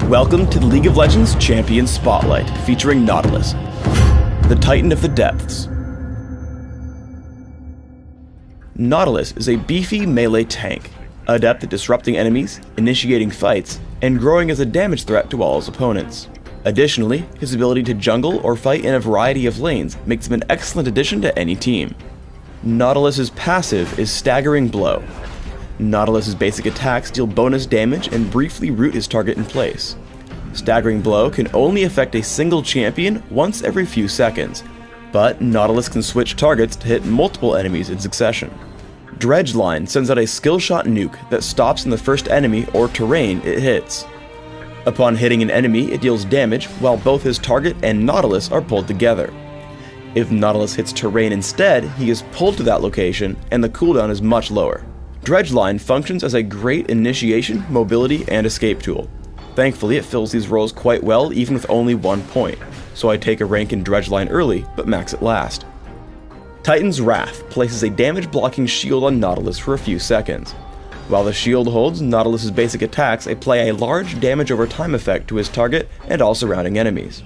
Welcome to the League of Legends Champion Spotlight, featuring Nautilus, the Titan of the Depths. Nautilus is a beefy melee tank, adept at disrupting enemies, initiating fights, and growing as a damage threat to all his opponents. Additionally, his ability to jungle or fight in a variety of lanes makes him an excellent addition to any team. Nautilus's passive is Staggering Blow. Nautilus's basic attacks deal bonus damage and briefly root his target in place. Staggering Blow can only affect a single champion once every few seconds, but Nautilus can switch targets to hit multiple enemies in succession. Dredge Line sends out a skill shot nuke that stops in the first enemy or terrain it hits. Upon hitting an enemy, it deals damage while both his target and Nautilus are pulled together. If Nautilus hits terrain instead, he is pulled to that location and the cooldown is much lower. Dredge Line functions as a great initiation, mobility, and escape tool. Thankfully, it fills these roles quite well even with only 1 point, so I take a rank in Dredge Line early, but max it last. Titan's Wrath places a damage blocking shield on Nautilus for a few seconds. While the shield holds, Nautilus's basic attacks apply a large damage over time effect to his target and all surrounding enemies.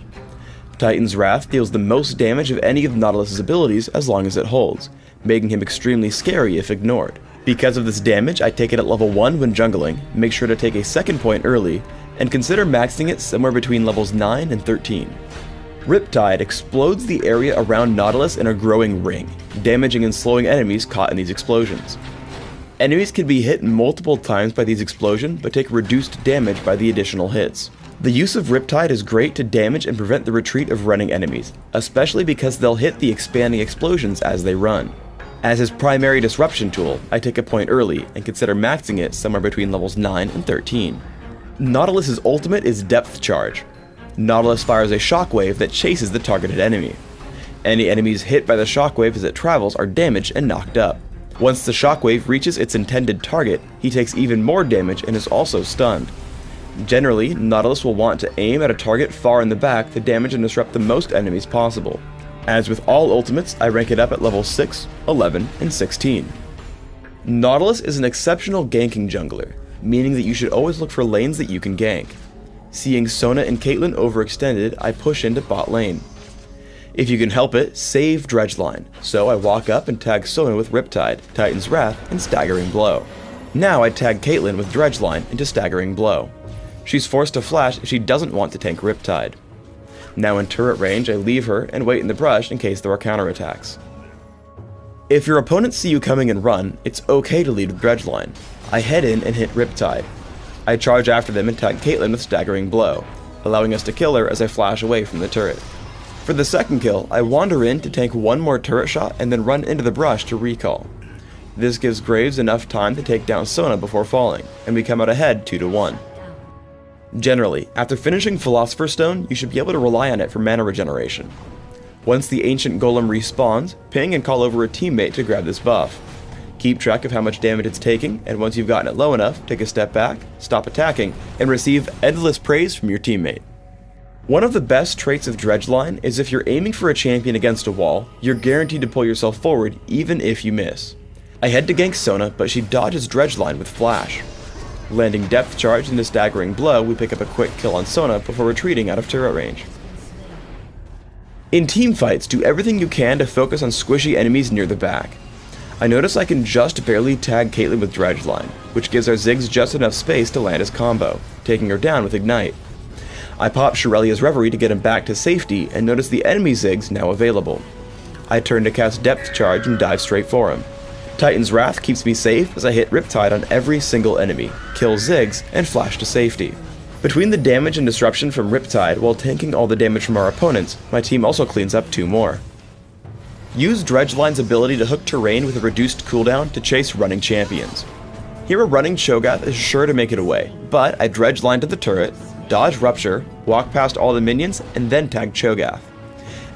Titan's Wrath deals the most damage of any of Nautilus's abilities as long as it holds, making him extremely scary if ignored. Because of this damage, I take it at level 1 when jungling, make sure to take a second point early, and consider maxing it somewhere between levels 9 and 13. Riptide explodes the area around Nautilus in a growing ring, damaging and slowing enemies caught in these explosions. Enemies can be hit multiple times by these explosions, but take reduced damage by the additional hits. The use of Riptide is great to damage and prevent the retreat of running enemies, especially because they'll hit the expanding explosions as they run. As his primary disruption tool, I take a point early and consider maxing it somewhere between levels 9 and 13. Nautilus's ultimate is Depth Charge. Nautilus fires a shockwave that chases the targeted enemy. Any enemies hit by the shockwave as it travels are damaged and knocked up. Once the shockwave reaches its intended target, he takes even more damage and is also stunned. Generally, Nautilus will want to aim at a target far in the back to damage and disrupt the most enemies possible. As with all ultimates, I rank it up at level 6, 11, and 16. Nautilus is an exceptional ganking jungler, meaning that you should always look for lanes that you can gank. Seeing Sona and Caitlyn overextended, I push into bot lane. If you can help it, save Dredge Line, so I walk up and tag Sona with Riptide, Titan's Wrath, and Staggering Blow. Now I tag Caitlyn with Dredge Line into Staggering Blow. She's forced to flash if she doesn't want to tank Riptide. Now in turret range, I leave her and wait in the brush in case there are counterattacks. If your opponents see you coming and run, it's okay to lead with Dredge Line. I head in and hit Riptide. I charge after them and tag Caitlyn with Staggering Blow, allowing us to kill her as I flash away from the turret. For the second kill, I wander in to tank one more turret shot and then run into the brush to recall. This gives Graves enough time to take down Sona before falling, and we come out ahead 2-1. Generally, after finishing Philosopher's Stone, you should be able to rely on it for mana regeneration. Once the Ancient Golem respawns, ping and call over a teammate to grab this buff. Keep track of how much damage it's taking, and once you've gotten it low enough, take a step back, stop attacking, and receive endless praise from your teammate. One of the best traits of Dredge Line is if you're aiming for a champion against a wall, you're guaranteed to pull yourself forward even if you miss. I head to gank Sona, but she dodges Dredge Line with Flash. Landing Depth Charge into Staggering Blow, we pick up a quick kill on Sona before retreating out of turret range. In teamfights, do everything you can to focus on squishy enemies near the back. I notice I can just barely tag Caitlyn with Dredge Line, which gives our Ziggs just enough space to land his combo, taking her down with Ignite. I pop Shurelia's Reverie to get him back to safety and notice the enemy Ziggs now available. I turn to cast Depth Charge and dive straight for him. Titan's Wrath keeps me safe as I hit Riptide on every single enemy, kill Ziggs, and flash to safety. Between the damage and disruption from Riptide while tanking all the damage from our opponents, my team also cleans up 2 more. Use Dredge Line's ability to hook terrain with a reduced cooldown to chase running champions. Here a running Cho'Gath is sure to make it away, but I Dredge Line to the turret, dodge Rupture, walk past all the minions, and then tag Cho'Gath.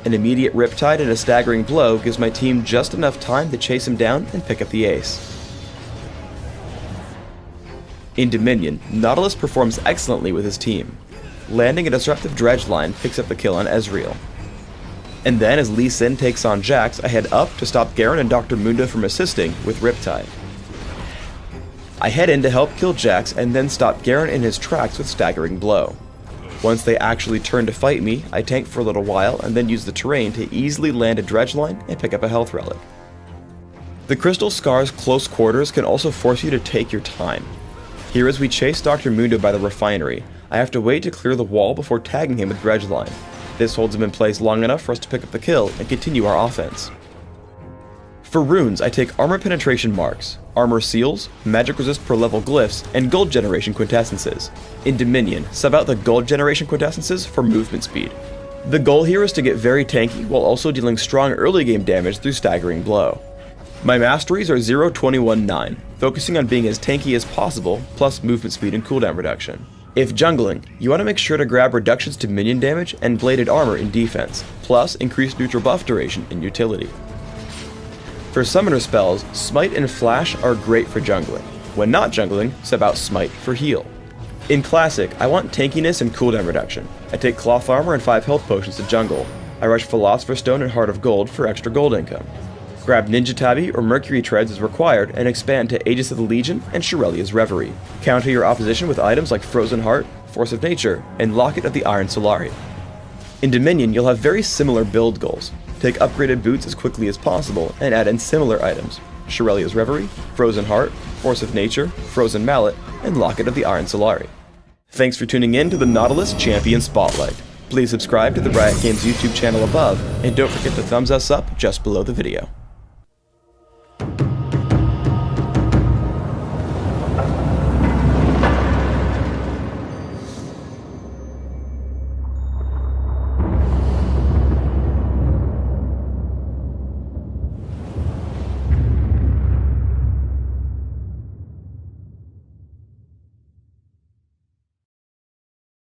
An immediate Riptide and a Staggering Blow gives my team just enough time to chase him down and pick up the ace. In Dominion, Nautilus performs excellently with his team. Landing a disruptive Dredge Line picks up the kill on Ezreal. And then as Lee Sin takes on Jax, I head up to stop Garen and Dr. Mundo from assisting with Riptide. I head in to help kill Jax and then stop Garen in his tracks with Staggering Blow. Once they actually turn to fight me, I tank for a little while and then use the terrain to easily land a dredge line and pick up a health relic. The Crystal Scar's close quarters can also force you to take your time. Here, as we chase Dr. Mundo by the refinery, I have to wait to clear the wall before tagging him with dredge line. This holds him in place long enough for us to pick up the kill and continue our offense. For runes, I take armor penetration marks, armor seals, magic resist per level glyphs, and gold generation quintessences. In Dominion, sub out the gold generation quintessences for movement speed. The goal here is to get very tanky while also dealing strong early game damage through staggering blow. My masteries are 0, 21, 9, focusing on being as tanky as possible, plus movement speed and cooldown reduction. If jungling, you want to make sure to grab reductions to minion damage and bladed armor in defense, plus increased neutral buff duration in utility. For summoner spells, Smite and Flash are great for jungling. When not jungling, sub out Smite for heal. In Classic, I want tankiness and cooldown reduction. I take Cloth Armor and 5 health potions to jungle. I rush Philosopher's Stone and Heart of Gold for extra gold income. Grab Ninja Tabi or Mercury Treads as required and expand to Aegis of the Legion and Shirelia's Reverie. Counter your opposition with items like Frozen Heart, Force of Nature, and Locket of the Iron Solari. In Dominion, you'll have very similar build goals. Take upgraded boots as quickly as possible and add in similar items: Shirelia's Reverie, Frozen Heart, Force of Nature, Frozen Mallet, and Locket of the Iron Solari. Thanks for tuning in to the Nautilus Champion Spotlight. Please subscribe to the Riot Games YouTube channel above, and don't forget to thumbs us up just below the video.